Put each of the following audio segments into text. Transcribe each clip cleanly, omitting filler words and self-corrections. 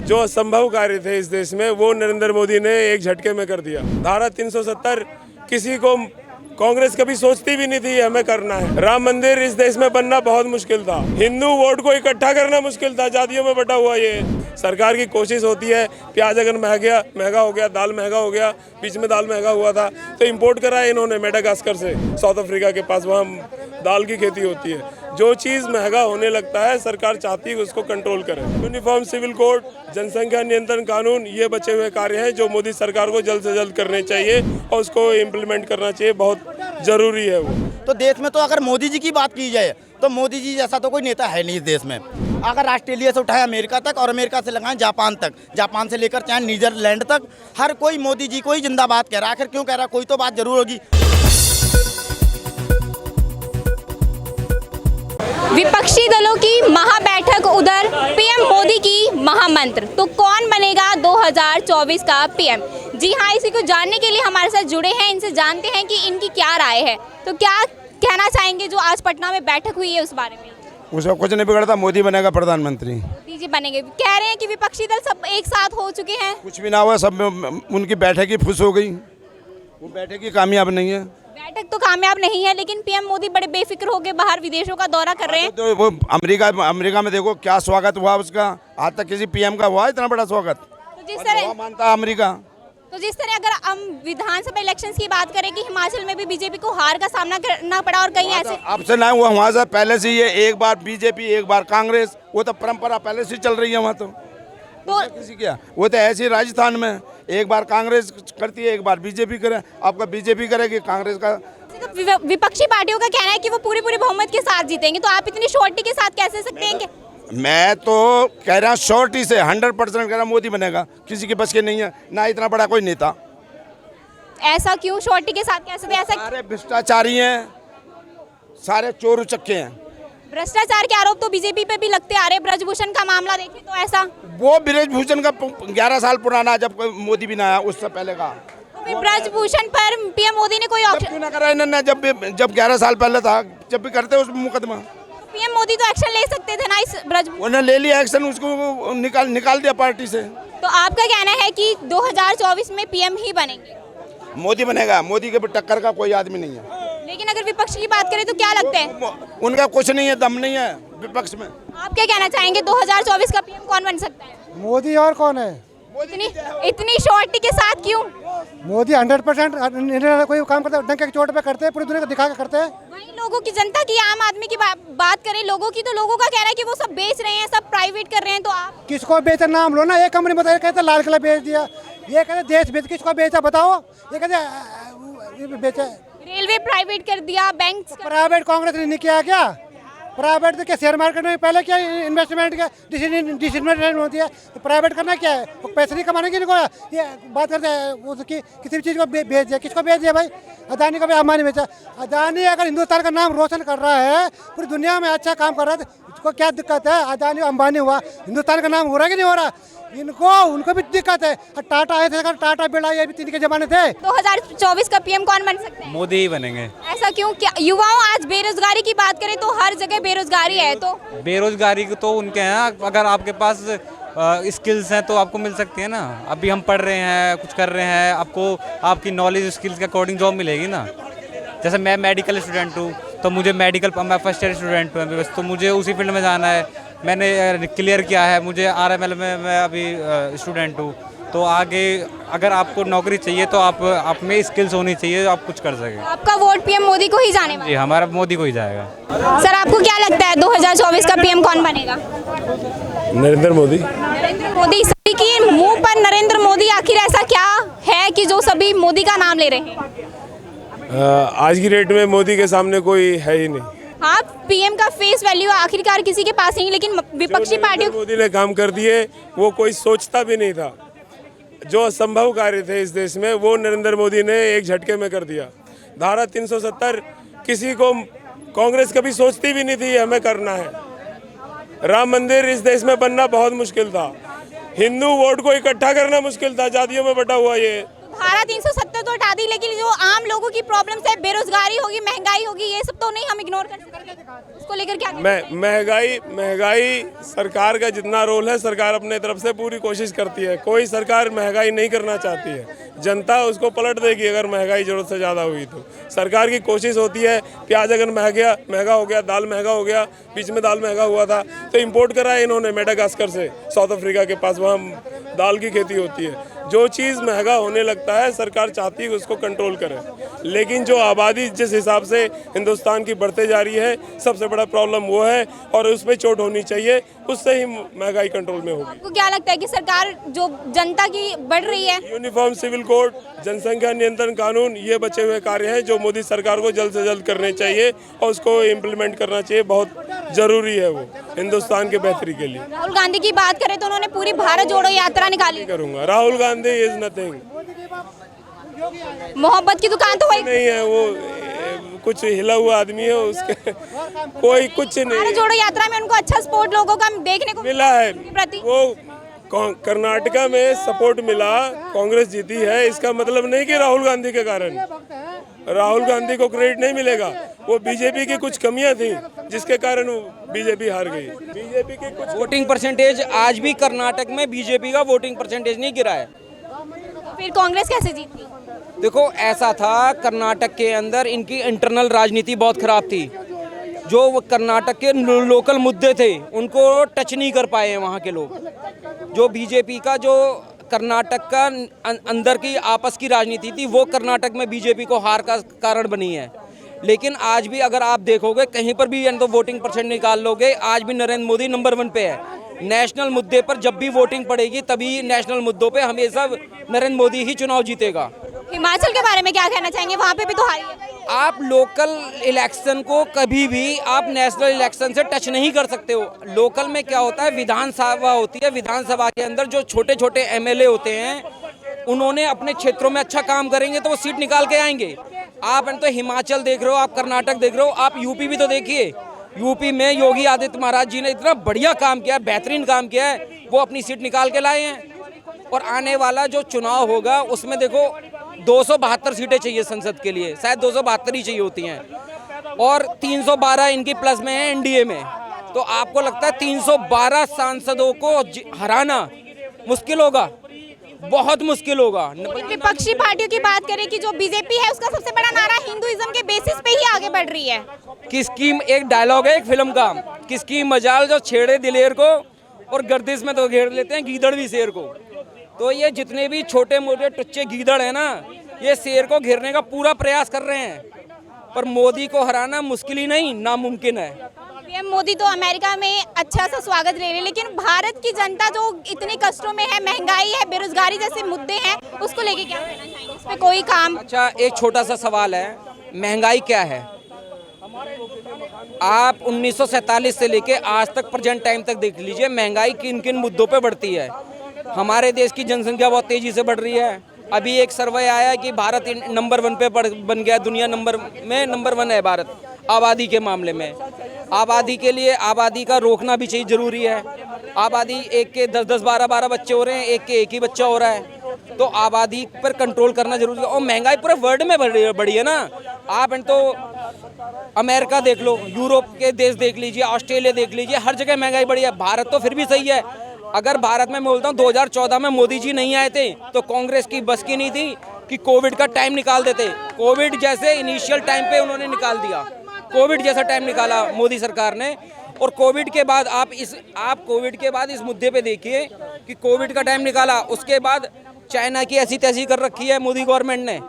जो असंभव कार्य थे इस देश में वो नरेंद्र मोदी ने एक झटके में कर दिया। धारा 370 किसी को कांग्रेस कभी सोचती भी नहीं थी हमें करना है। राम मंदिर इस देश में बनना बहुत मुश्किल था। हिंदू वोट को इकट्ठा करना मुश्किल था। जातियों में बटा हुआ ये सरकार की कोशिश होती है। प्याज अगर महंगा हो गया, दाल महंगा हो गया, बीच में दाल महंगा हुआ था तो इंपोर्ट कराया इन्होंने मेडागास्कर से, साउथ अफ्रीका के पास, वहाँ दाल की खेती होती है। जो चीज़ महंगा होने लगता है सरकार चाहती है उसको कंट्रोल करे। यूनिफॉर्म सिविल कोड, जनसंख्या नियंत्रण कानून, ये बचे हुए कार्य हैं जो मोदी सरकार को जल्द से जल्द करने चाहिए और उसको इम्प्लीमेंट करना चाहिए। बहुत जरूरी है वो। तो देश में तो अगर मोदी जी की बात की जाए तो मोदी जी जैसा तो कोई नेता है नहीं इस देश में। अगर ऑस्ट्रेलिया से उठाए अमेरिका तक और अमेरिका से लगाएं जापान तक, जापान से लेकर चाहे नीदरलैंड तक, हर कोई मोदी जी को ही जिंदाबाद कह रहा है। आखिर क्यों कह रहा है? कोई तो बात जरूर होगी। विपक्षी दलों की महाबैठक, उधर पीएम मोदी की महामंत्र। तो कौन बनेगा 2024 का पीएम? जी हाँ, इसी को जानने के लिए हमारे साथ जुड़े हैं, इनसे जानते हैं कि इनकी क्या राय है। तो क्या कहना चाहेंगे जो आज पटना में बैठक हुई है उस बारे में? उसका कुछ नहीं बिगड़ता, मोदी बनेगा प्रधानमंत्री। मोदी जी बनेंगे। कह रहे हैं कि विपक्षी दल सब एक साथ हो चुके हैं। कुछ भी ना हुआ, सब में उनकी बैठक ही फुस हो गई। वो बैठक ही कामयाब नहीं है। बैठक तो कामयाब नहीं है, लेकिन पीएम मोदी बड़े बेफिक्र होकर बाहर विदेशों का दौरा कर रहे हैं। तो वो अमेरिका में देखो क्या स्वागत हुआ उसका। आज तक किसी पीएम का हुआ इतना बड़ा स्वागत? तो जिस तरह मानता अमेरिका। तो जिस तरह अगर हम विधानसभा इलेक्शंस की बात करें कि हिमाचल में भी बीजेपी को हार का सामना करना पड़ा और कहीं ऐसे अब से ना हुआ, वहाँ से पहले से ये एक बार बीजेपी एक बार कांग्रेस, वो तो परंपरा पहले से चल रही है वहाँ। तो किसी क्या, वो तो ऐसी राजस्थान में एक बार कांग्रेस करती है एक बार बीजेपी करे। आपका बीजेपी करेगी, कांग्रेस का। तो विपक्षी पार्टियों का कहना है कि वो पूरी बहुमत के साथ जीतेंगे, तो आप इतनी शॉर्टी के साथ कैसे सकते हैं कि? मैं तो कह रहा हूँ शॉर्टी से 100% कह रहा मोदी बनेगा। किसी के बस के नहीं है ना इतना बड़ा कोई नेता। ऐसा क्यों शॉर्टी के साथ कैसे? ऐसा सारे भ्रष्टाचारी हैं, सारे चोर उचक्के हैं। भ्रष्टाचार के आरोप तो बीजेपी पे भी लगते आ रहे। ब्रजभूषण का मामला देखें तो ऐसा, वो ब्रजभूषण का 11 साल पुराना, जब मोदी भी ना आया उससे पहले का। ब्रजभूषण पर पीएम मोदी ने कोई क्यों ना करा इन्होंने? जब 11 साल पहले था, जब भी करते उस मुकदमा, पीएम मोदी तो एक्शन ले सकते थे ना इस ब्रजभूषण। उन्होंने ले लिया एक्शन, उसको निकाल दिया पार्टी से। तो आपका कहना है कि 2024 में पीएम ही बनेंगे? मोदी बनेगा, मोदी के टक्कर का कोई आदमी नहीं है। लेकिन अगर विपक्ष की बात करें तो क्या लगता है? उनका कुछ नहीं है, दम नहीं है विपक्ष में। आप क्या कहना चाहेंगे 2024 का पीएम कौन बन सकता है? मोदी। और कौन है? इतनी शॉर्टी के साथ क्यों? मोदी 100% कोई काम करते हैं, डंके की चोट पे करते हैं, पूरी दुनिया को दिखा के करते हैं। वही लोगों की, जनता की, आम आदमी की बात करें लोगों की, तो लोगों का कहना है कि वो सब बेच रहे हैं, सब प्राइवेट कर रहे हैं। तो आप किसको बेचा नाम लो ना। एक कंपनी बताइए, कहते लाल किला बेच दिया, ये कहते देश बेच, किसको बेचा बताओ? ये कहते बेचा, रेलवे प्राइवेट कर दिया, बैंक प्राइवेट कांग्रेस ने नहीं किया क्या? प्राइवेट के शेयर मार्केट में पहले क्या इन्वेस्टमेंट का डिसइन्वेस्टमेंट होती है, तो प्राइवेट करना क्या है? वो पैसे नहीं कमाने की नहीं। ये बात करते हैं उसकी, किसी भी चीज़ को बेच दिया। किसको बेच दिया भाई? अदानी का भी अम्बानी बेचा। अदानी अगर हिंदुस्तान का नाम रोशन कर रहा है, पूरी दुनिया में अच्छा काम कर रहा है, तो इसको क्या दिक्कत है? अदानी अंबानी हुआ, हिंदुस्तान का नाम हो रहा है कि नहीं हो रहा? उनको भी दिक्कत है। टाटा आए थे, टाटा बिरला, ये भी तीन के जमाने थे। 2024 का पीएम कौन बन सकता है? मोदी ही बनेंगे। ऐसा क्यों? क्या युवाओं, आज बेरोजगारी की बात करें तो हर जगह बेरोजगारी है। तो बेरोजगारी तो उनके हैं, अगर आपके पास स्किल्स हैं तो आपको मिल सकती है ना। अभी हम पढ़ रहे हैं, कुछ कर रहे हैं, आपको आपकी नॉलेज स्किल्स के अकॉर्डिंग जॉब मिलेगी ना। जैसे मैं मेडिकल स्टूडेंट हूँ, तो मुझे मैं फर्स्ट ईयर स्टूडेंट हूँ, तो मुझे उसी फील्ड में जाना है। मैंने क्लियर किया है, मुझे RML में मैं अभी स्टूडेंट हूँ। तो आगे अगर आपको नौकरी चाहिए तो आप में स्किल्स होनी चाहिए, आप कुछ कर सकें। आपका वोट पीएम मोदी को ही जाने वाला? जी, हमारा मोदी को ही जाएगा। सर, आपको क्या लगता है 2024 का पीएम कौन बनेगा? नरेंद्र मोदी। नरेंद्र मोदी। सभी की मुंह पर नरेंद्र मोदी, आखिर ऐसा क्या है कि जो सभी मोदी का नाम ले रहे हैं? आज की डेट में मोदी के सामने कोई है ही नहीं। हाँ, पीएम का फेस वैल्यू आखिरकार किसी के पास नहीं, लेकिन विपक्षी पार्टियों मोदी ने काम कर दिए वो कोई सोचता भी नहीं था। जो असंभव कार्य थे इस देश में वो नरेंद्र मोदी ने एक झटके में कर दिया। धारा 370 किसी को कांग्रेस कभी सोचती भी नहीं थी हमें करना है। राम मंदिर इस देश में बनना बहुत मुश्किल था। हिंदू वोट को इकट्ठा करना मुश्किल था। जातियों में बटा हुआ ये धारा 370 तो हटा दी, लेकिन जो आम लोगों की प्रॉब्लम्स है, बेरोजगारी होगी, महंगाई होगी, ये सब तो नहीं हम इग्नोर कर सकते। उसको लेकर क्या महंगाई सरकार का जितना रोल है, सरकार अपने तरफ से पूरी कोशिश करती है। कोई सरकार महंगाई नहीं करना चाहती है, जनता उसको पलट देगी अगर महंगाई जरूरत से ज़्यादा हुई तो। सरकार की कोशिश होती है, प्याज अगर महंगा हो गया, दाल महंगा हो गया, बीच में दाल महंगा हुआ था तो इंपोर्ट कराया इन्होंने मेडागास्कर से, साउथ अफ्रीका के पास, वहाँ दाल की खेती होती है। जो चीज़ महंगा होने लगता है सरकार चाहती है कि उसको कंट्रोल करे, लेकिन जो आबादी जिस हिसाब से हिंदुस्तान की बढ़ते जा रही है, सबसे बड़ा प्रॉब्लम वो है और उस पर चोट होनी चाहिए, उससे ही महंगाई कंट्रोल में होगी। आपको क्या लगता है कि सरकार जो जनता की बढ़ रही है, यूनिफॉर्म सिविल कोड, जनसंख्या नियंत्रण कानून, ये बचे हुए कार्य हैं जो मोदी सरकार को जल्द से जल्द करने चाहिए और उसको इम्प्लीमेंट करना चाहिए, बहुत ज़रूरी है वो हिंदुस्तान के बेहतरी के लिए। राहुल गांधी की बात करें तो उन्होंने पूरी भारत जोड़ो यात्रा निकाली। करूँगा, राहुल गांधी इज नथिंग, मोहब्बत की दुकान तो वही नहीं है वो, कुछ हिला हुआ आदमी है, उसके कोई कुछ भारत नहीं जोड़ो यात्रा में उनको अच्छा सपोर्ट लोगों का देखने को मिला है। प्रति वो कर्नाटका में सपोर्ट मिला, कांग्रेस जीती है, इसका मतलब नहीं कि राहुल गांधी के कारण। राहुल गांधी को क्रेडिट नहीं मिलेगा, वो बीजेपी की कुछ कमियां थी जिसके कारण बीजेपी हार गई। बीजेपी की कुछ वोटिंग परसेंटेज आज भी कर्नाटक में बीजेपी का वोटिंग परसेंटेज नहीं गिरा है। फिर कांग्रेस कैसे जीती? देखो ऐसा था, कर्नाटक के अंदर इनकी इंटरनल राजनीति बहुत खराब थी। जो वो कर्नाटक के लोकल मुद्दे थे उनको टच नहीं कर पाए हैं वहाँ के लोग। जो बीजेपी का जो कर्नाटक का अंदर की आपस की राजनीति थी वो कर्नाटक में बीजेपी को हार का कारण बनी है। लेकिन आज भी अगर आप देखोगे कहीं पर भी तो वोटिंग परसेंट निकाल लोगे, आज भी नरेंद्र मोदी नंबर 1 पे है। नेशनल मुद्दे पर जब भी वोटिंग पड़ेगी तभी नेशनल मुद्दों पे हमेशा नरेंद्र मोदी ही चुनाव जीतेगा। हिमाचल के बारे में क्या कहना चाहेंगे? वहाँ पे भी तो हारी है। आप लोकल इलेक्शन को कभी भी आप नेशनल इलेक्शन से टच नहीं कर सकते हो। लोकल में क्या होता है, विधानसभा होती है, विधानसभा के अंदर जो छोटे छोटे एमएलए होते हैं उन्होंने अपने क्षेत्रों में अच्छा काम करेंगे तो वो सीट निकाल के आएंगे। आप तो हिमाचल देख रहे हो, आप कर्नाटक देख रहे हो, आप यूपी भी तो देखिए। यूपी में योगी आदित्य महाराज जी ने इतना बढ़िया काम किया, बेहतरीन काम किया है, वो अपनी सीट निकाल के लाए हैं। और आने वाला जो चुनाव होगा उसमें देखो 272 सीटें चाहिए संसद के लिए, शायद 272 ही चाहिए होती हैं, और 312 इनकी प्लस में है एनडीए में। तो आपको लगता है 312 सांसदों को हराना मुश्किल होगा? बहुत मुश्किल होगा। विपक्षी पार्टियों की बात करें कि जो बीजेपी है उसका सबसे बड़ा नारा हिंदुइज्म के बेसिस पे ही आगे बढ़ रही है। किसकी, एक डायलॉग है एक फिल्म का, किसकी मजाल जो छेड़े दिलेर को और गर्दिश में तो घेर लेते हैं गीदड़ भी शेर को। तो ये जितने भी छोटे मोटे टुच्चे गीदड़ हैं ना, ये शेर को घेरने का पूरा प्रयास कर रहे हैं, पर मोदी को हराना मुश्किल ही नहीं, नामुमकिन है। पीएम मोदी तो अमेरिका में अच्छा सा स्वागत ले रहे हैं, लेकिन भारत की जनता जो इतने कष्टों में है, महंगाई है, बेरोजगारी जैसे मुद्दे हैं, उसको लेके क्या कहना चाहेंगे? इस पे कोई काम? अच्छा, एक छोटा सा सवाल है, महंगाई क्या है? आप 1947 से लेके आज तक प्रेजेंट टाइम तक देख लीजिए, महंगाई किन किन मुद्दों पे बढ़ती है। हमारे देश की जनसंख्या बहुत तेजी से बढ़ रही है। अभी एक सर्वे आया कि भारत नंबर 1 पे बन गया, दुनिया नंबर 1 है भारत आबादी के मामले में। आबादी के लिए आबादी का रोकना भी चाहिए, जरूरी है। आबादी एक के 10-10, 12-12 बच्चे हो रहे हैं, एक के एक ही बच्चा हो रहा है, तो आबादी पर कंट्रोल करना जरूरी है। और महंगाई पूरे वर्ल्ड में बढ़ी है ना। आप तो अमेरिका देख लो, यूरोप के देश देख लीजिए, ऑस्ट्रेलिया देख लीजिए, हर जगह महंगाई बढ़ी है। भारत तो फिर भी सही है। अगर भारत में मैं बोलता हूँ 2014 में मोदी जी नहीं आए थे तो कांग्रेस की बस की नहीं थी कि कोविड का टाइम निकाल देते। कोविड जैसे इनिशियल टाइम पे उन्होंने निकाल दिया, कोविड जैसा टाइम निकाला मोदी सरकार ने। और कोविड के बाद आप कोविड के बाद इस मुद्दे पे देखिए कि कोविड का टाइम निकाला, उसके बाद चाइना की ऐसी तैसी कर रखी है मोदी गवर्नमेंट ने।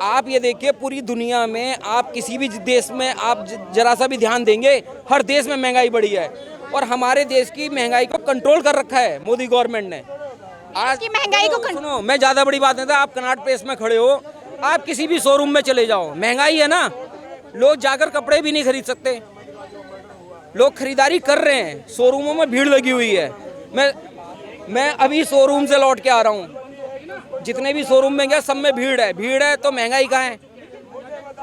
आप ये देखिए पूरी दुनिया में आप किसी भी देश में आप जरा सा भी ध्यान देंगे, हर देश में महंगाई बढ़ी है, और हमारे देश की महंगाई को कंट्रोल कर रखा है मोदी गवर्नमेंट ने। आज की महंगाई को सुनो, मैं ज़्यादा बड़ी बात नहीं था, आप कनॉट प्लेस में खड़े हो, आप किसी भी शोरूम में चले जाओ, महंगाई है ना, लोग जाकर कपड़े भी नहीं खरीद सकते। लोग खरीदारी कर रहे हैं, शोरूमों में भीड़ लगी हुई है। मैं अभी शोरूम से लौट के आ रहा हूँ, जितने भी शोरूम में गया सब में भीड़ है, तो महंगाई कहाँ है?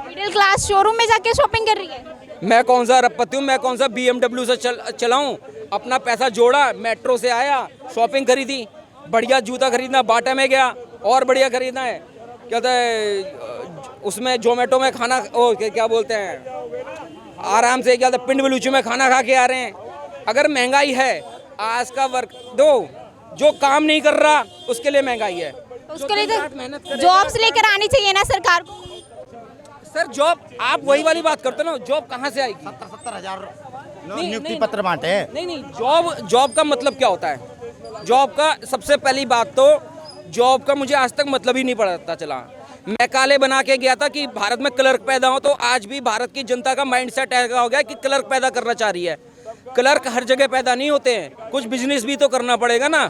मिडिल क्लास शोरूम में जाके शॉपिंग कर रही है। मैं कौन सा अरबपति हूँ, मैं कौन सा BMW से चलाऊँ? अपना पैसा जोड़ा, मेट्रो से आया, शॉपिंग खरीदी, बढ़िया जूता खरीदना, बाटा में गया, और बढ़िया खरीदना है, क्या कहते हैं उसमें जोमेटो में खाना, ओ क्या बोलते हैं, आराम से क्या कहते हैं पिंड बलूची में खाना खा के आ रहे हैं। अगर महंगाई है, आज का वर्क दो जो काम नहीं कर रहा उसके लिए महंगाई है। उसके लिए तो जॉब्स लेकर आनी चाहिए ना सरकार को। सर जॉब, आप वही वाली बात करते हो ना, जॉब कहाँ से आएगी? 70,000 नहीं, नियुक्ति नहीं, पत्र बांटे हैं। नहीं, जॉब का मतलब क्या होता है? जॉब का सबसे पहली बात तो जॉब का मुझे आज तक मतलब ही नहीं पता चला। मैं काले बना के गया था कि भारत में क्लर्क पैदा हो, तो आज भी भारत की जनता का माइंडसेट ऐसा हो गया कि क्लर्क पैदा करना चाह रही है। क्लर्क हर जगह पैदा नहीं होते हैं, कुछ बिजनेस भी तो करना पड़ेगा ना।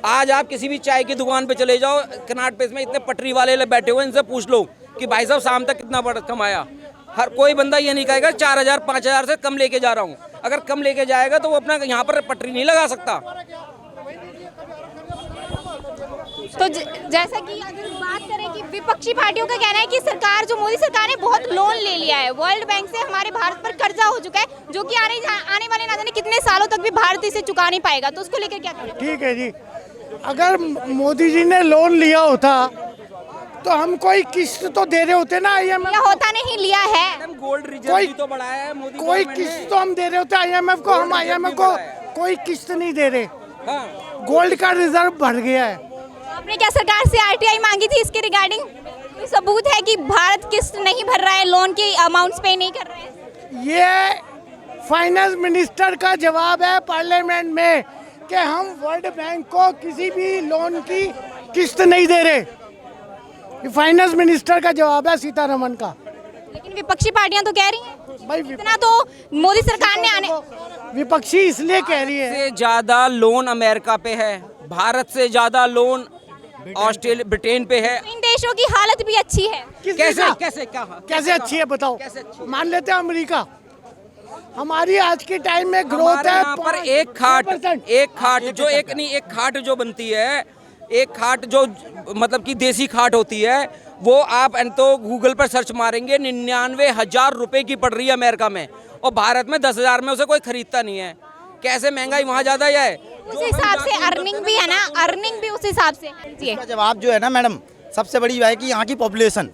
आज आप किसी भी चाय की दुकान पे चले जाओ, कनाट प्लेस में इतने पटरी वाले बैठे हुए, इनसे पूछ लो कि भाई साहब शाम तक कितना कमाया। हर कोई बंदा ये नहीं कहेगा 4,000 5,000 से कम लेके जा रहा हूँ। अगर कम लेके जाएगा तो वो अपना यहाँ पर पटरी नहीं लगा सकता। तो जैसा कि अगर बात करें कि विपक्षी पार्टियों का कहना है कि सरकार, जो मोदी सरकार ने बहुत लोन ले लिया है, वर्ल्ड बैंक से हमारे भारत पर कर्जा हो चुका है, जो कि आने वाले ना जाने कितने सालों तक भी भारत इसे चुका नहीं पाएगा। तो उसको लेकर क्या करें? ठीक है जी, अगर मोदी जी ने लोन लिया होता तो हम कोई किस्त तो दे रहे होते ना IMF। लिया होता नहीं, लिया है। गोल्ड रिजर्व भी तो बढ़ाया है मोदी कोई गवर्नमेंट किस्त ने। तो हम दे रहे होते IMF को। हम IMF को कोई किस्त नहीं दे रहे। हाँ। गोल्ड का रिजर्व बढ़ गया है। आपने क्या सरकार से RTI मांगी थी इसके रिगार्डिंग? कोई सबूत है कि भारत किस्त नहीं भर रहा है, लोन के अमाउंट्स पे नहीं कर रहे हैं? ये फाइनेंस मिनिस्टर का जवाब है पार्लियामेंट में कि हम वर्ल्ड बैंक को किसी भी लोन की किस्त नहीं दे रहे। ये फाइनेंस मिनिस्टर का जवाब है, सीतारमण का। लेकिन विपक्षी पार्टियां तो कह रही हैं भाई इतना तो मोदी सरकार ने आने। विपक्षी इसलिए कह रही है, से ज्यादा लोन अमेरिका पे है, भारत से ज्यादा लोन ऑस्ट्रेलिया ब्रिटेन पे है। इन देशों की हालत भी अच्छी है। कैसे अच्छी है बताओ? कैसे अच्छी है? मान लेते हैं अमेरिका, हमारी आज के टाइम में ग्रोथ हमारे है यहाँ पर एक खाट जो एक खाट जो बनती है, एक खाट जो मतलब कि देसी खाट होती है, वो आप तो गूगल पर सर्च मारेंगे 99,000 रुपए की पड़ रही है अमेरिका में, और भारत में 10,000 में उसे कोई खरीदता नहीं है। कैसे महंगाई वहाँ ज्यादा है? उस हिसाब से अर्निंग भी है ना, अर्निंग भी उस हिसाब से जी। इसका जवाब जो है ना मैडम, सबसे बड़ी बात है कि यहाँ की पॉपुलेशन,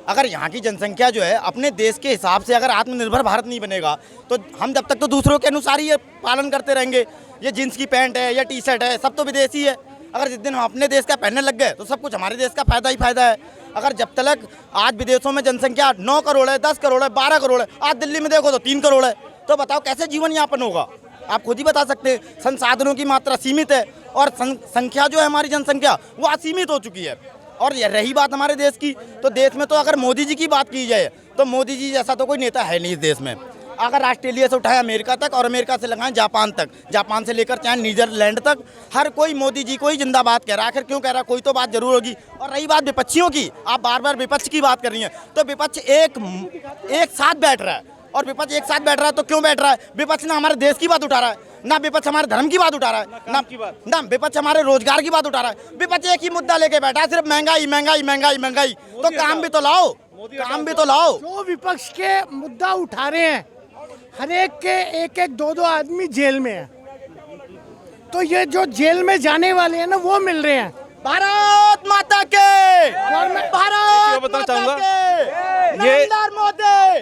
अगर यहाँ की जनसंख्या जो है अपने देश के हिसाब से अगर आत्मनिर्भर भारत नहीं बनेगा तो हम जब तक तो दूसरों के अनुसार ही ये पालन करते रहेंगे। ये जींस की पैंट है या टी शर्ट है, सब तो विदेशी है। अगर जिस दिन हम अपने देश का पहनने लग गए तो सब कुछ हमारे देश का फायदा ही फायदा है। अगर जब तक आज विदेशों में जनसंख्या 9 करोड़ है, 10 करोड़ है, 12 करोड़ है, आज दिल्ली में देखो तो 3 करोड़ है, तो बताओ कैसे जीवन यापन होगा? आप खुद ही बता सकते हैं। संसाधनों की मात्रा सीमित है और संख्या जो है हमारी जनसंख्या वो असीमित हो चुकी है। और ये रही बात हमारे देश की, तो देश में तो अगर मोदी जी की बात की जाए तो मोदी जी जैसा तो कोई नेता है नहीं इस देश में। अगर ऑस्ट्रेलिया से उठाए अमेरिका तक और अमेरिका से लगाएं जापान तक, जापान से लेकर चाहे नीदरलैंड तक, हर कोई मोदी जी को ही जिंदाबाद कह रहा है। आखिर क्यों कह रहा है? कोई तो बात जरूर होगी। और रही बात विपक्षियों की, आप बार बार विपक्ष की बात कर रही हैं, तो विपक्ष एक साथ बैठ रहा है। और विपक्ष एक साथ बैठ रहा है तो क्यों बैठ रहा है? विपक्ष ना हमारे देश की बात उठा रहा है, ना विपक्ष हमारे धर्म की बात उठा रहा है, ना विपक्ष हमारे रोजगार की बात उठा रहा है। विपक्ष एक ही मुद्दा लेके बैठा है, सिर्फ महंगाई महंगाई महंगाई महंगाई। तो काम भी तो लाओ, काम भी तो लाओ। जो विपक्ष के मुद्दा उठा रहे हैं, हर एक के एक 2 आदमी जेल में है, तो ये जो जेल में जाने वाले हैं ना वो मिल रहे हैं। भारत माता के, भारत बताना माता चाहूंगा, के, नरेंद्र मोदी,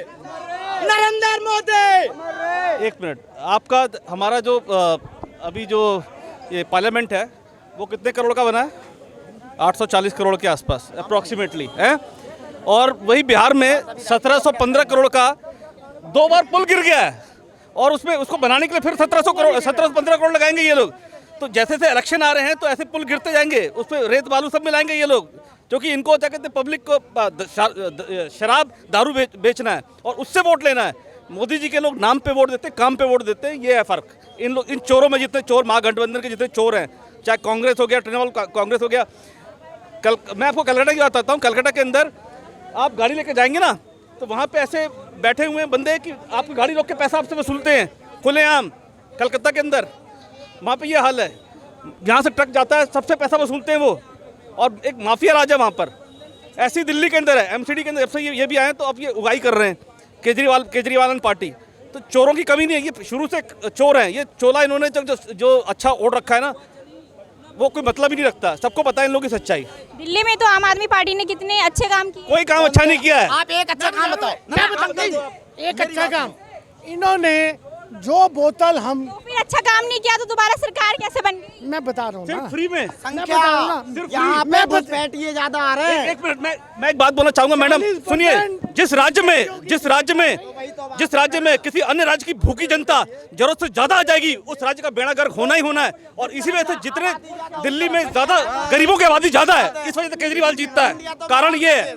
नरेंद्र मोदी। एक मिनट, आपका हमारा जो अभी जो ये पार्लियामेंट है वो कितने करोड़ का बना है? 840 करोड़ के आसपास अप्रॉक्सीमेटली है। और वही बिहार में 1715 करोड़ का 2 बार पुल गिर गया है, और उसमें उसको बनाने के लिए फिर 1715 करोड़ लगाएंगे ये लोग। तो जैसे जैसे इलेक्शन आ रहे हैं तो ऐसे पुल गिरते जाएंगे, उसमें रेत बालू सब मिलाएंगे ये लोग, क्योंकि इनको क्या कहते हैं, पब्लिक को शराब दारू बेचना है और उससे वोट लेना है। मोदी जी के लोग नाम पे वोट देते हैं, काम पे वोट देते हैं, ये है फ़र्क। इन चोरों में जितने चोर, महागठबंधन के जितने चोर हैं, चाहे कांग्रेस हो गया, तृणमूल कांग्रेस हो गया। मैं आपको कलकत्ता की बात बताता हूँ। कलकत्ता के अंदर आप गाड़ी लेके जाएंगे ना, तो वहाँ पे ऐसे बैठे हुए हैं बंदे कि आपकी गाड़ी रोक के पैसा आपसे वसूलते हैं खुलेआम। कलकत्ता के अंदर वहाँ पे ये हाल है, जहाँ से ट्रक जाता है सबसे पैसा वसूलते हैं वो, और एक माफिया राज है वहाँ पर। ऐसी दिल्ली के अंदर है, MCD के अंदर। जब से ये भी आए तो अब ये उगाई कर रहे हैं केजरीवाल पार्टी। तो चोरों की कमी नहीं है, ये शुरू से चोर हैं। ये चोला इन्होंने जो अच्छा ओढ़ रखा है ना, वो कोई मतलब ही नहीं रखता, सबको पता है इन लोगों की सच्चाई। दिल्ली में तो आम आदमी पार्टी ने कितने अच्छे काम किए। कोई काम अच्छा नहीं किया है। आप एक अच्छा काम बताओ। मैं बताता हूँ एक अच्छा काम, इन्होंने जो बोतल हम, तो फिर अच्छा काम नहीं किया तो दोबारा सरकार कैसे बन गई? मैं बता रहा हूँ सिर्फ ना, फ्री में। संख्या सिर्फ यहाँ मैं पे घुसपैठिए ज्यादा आ रहे हैं। एक मिनट, मैं एक बात बोलना चाहूंगा मैडम, 40% सुनिए। जिस राज्य में किसी अन्य राज्य की भूखी जनता जरूरत से ज्यादा आ जाएगी, उस राज्य का बेड़ा गर्क होना ही होना है। और इसी वजह से जितने दिल्ली में ज्यादा गरीबों की आबादी ज्यादा है, इस वजह से केजरीवाल जीतता है। कारण ये है